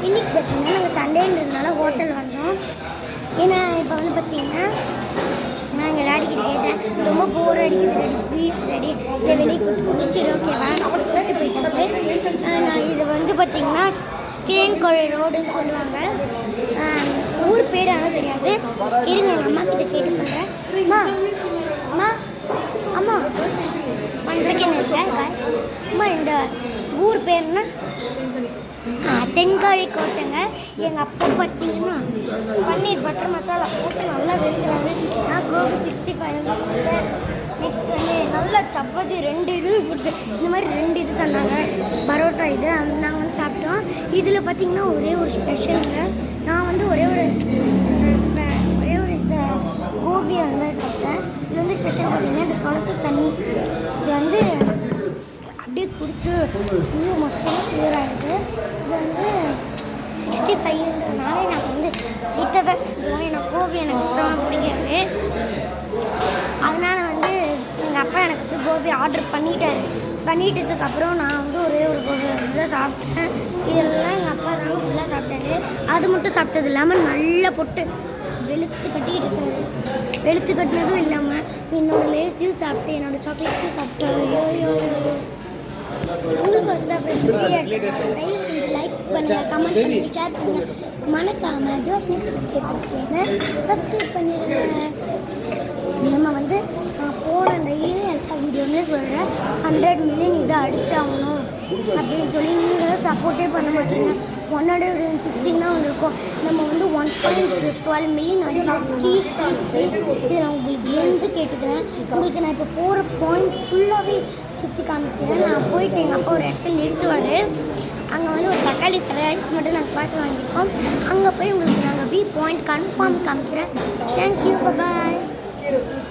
இன்றைக்கி பார்த்திங்கன்னா நாங்கள் சண்டேன்றதுனால ஹோட்டல் வந்தோம். ஏன்னா இப்போ வந்து பார்த்திங்கன்னா நான் எங்கள் டாடிக்கிட்ட கேட்டேன், ரொம்ப போர் அடிக்குது டாடி, ப்ளீஸ் டாடி இல்லை வெளியே கூப்பிட்டு சரி ஓகே வேணாம் கூப்பிட்டு போயிட்டாங்க. நான் இது வந்து பார்த்திங்கன்னா தேன்கொழை ரோடுன்னு சொல்லுவாங்க. ஊர் பேர் ஆனால் தெரியாது. இருங்க எங்கள் அம்மா கிட்ட கேட்டு சொல்கிறேன். அம்மா அம்மா அம்மா 1 செகண்ட் இருக்கேன். அம்மா இந்த ஊர் பேர்னா தென்காழி கோட்டைங்க. எங்கள் அப்பா பார்த்தீங்கன்னா பன்னீர் பட்டர் மசாலா போட்டு நல்லா வெளுக்கிறாங்க. நான் கோபி 65 வந்து சாப்பிட்டேன். நெக்ஸ்ட் வந்து நல்லா சப்பாத்தி 2 இது கொடுத்து இந்த மாதிரி 2 இது தந்தாங்க. பரோட்டா இது நாங்கள் வந்து சாப்பிட்டோம். இதில் பார்த்திங்கன்னா ஒரே ஒரு ஸ்பெஷலுங்க. நான் வந்து ஒரே ஒரு இந்த கோபி அந்த மாதிரி சாப்பிட்டேன். இது வந்து ஸ்பெஷல் பார்த்திங்கன்னா இந்த துளசி தண்ணி இது வந்து அப்படியே குடிச்சு இன்னும் மொத்தமாக கிளியராக இருக்குது. இது வந்து 65ன்றதுனால எனக்கு வந்து லைட்டாக தான் சாப்பிடுவோம். எனக்கு கோபி எனக்கு சுத்தமாக பிடிக்காது. அதனால் வந்து எங்கள் அப்பா எனக்கு வந்து கோபி ஆர்டர் பண்ணிட்டதுக்கப்புறம் நான் வந்து ஒரே ஒரு இதை சாப்பிட்டேன். இதெல்லாம் எங்கள் அப்பா தாங்க ஃபுல்லாக சாப்பிட்டாரு. அது மட்டும் சாப்பிட்டது இல்லாமல் நல்லா போட்டு வெளுத்து கட்டிக்கிட்டு இருக்காரு. வெளுத்து கட்டினதும் இல்லாமல் என்னோடய லேஸையும் சாப்பிட்டு என்னோடய சாக்லேட்ஸையும் சாப்பிட்டாரு. உங்களுக்கு தயவு செஞ்சு லைக் பண்ணுங்கள், கமெண்ட் பண்ணுங்கள், ஷேர் பண்ணுங்கள். மறக்காமல் ஜோஸ்னி கேட்குறேன்னு சப்ஸ்கிரைப் பண்ணிடுங்க. நம்ம வந்து போன டெய்லி எல்லா வீடியோமே சொல்கிறேன் 100 மில்லியன் இதை அடிச்சாகணும் அப்படின்னு சொல்லி நீங்கள் தான் சப்போர்ட்டே பண்ண மாட்டீங்க. 116 தான் வந்திருக்கோம். நம்ம வந்து 1.12 மில்லியன் அடிக்கிறோம். ப்ளீஸ் ப்ளீஸ் ப்ளீஸ் இதை நான் உங்களுக்கு எரிஞ்சு கேட்டுக்கிறேன். உங்களுக்கு நான் இப்போ போகிற பாயிண்ட் ஃபுல்லாகவே சுற்றி காமிக்கிறேன். நான் போயிட்டு எங்கள் அப்பா ஒரு இடத்துல நிறுத்துவார். அங்கே வந்து ஒரு தக்காளி ரைஸ் மட்டும் நாங்கள் பார்சல் வாங்கியிருக்கோம். அங்கே போய் உங்களுக்கு நாங்கள் பாயிண்ட் கன்ஃபார்ம் காமிக்கிறேன். தேங்க்யூ, பாய்.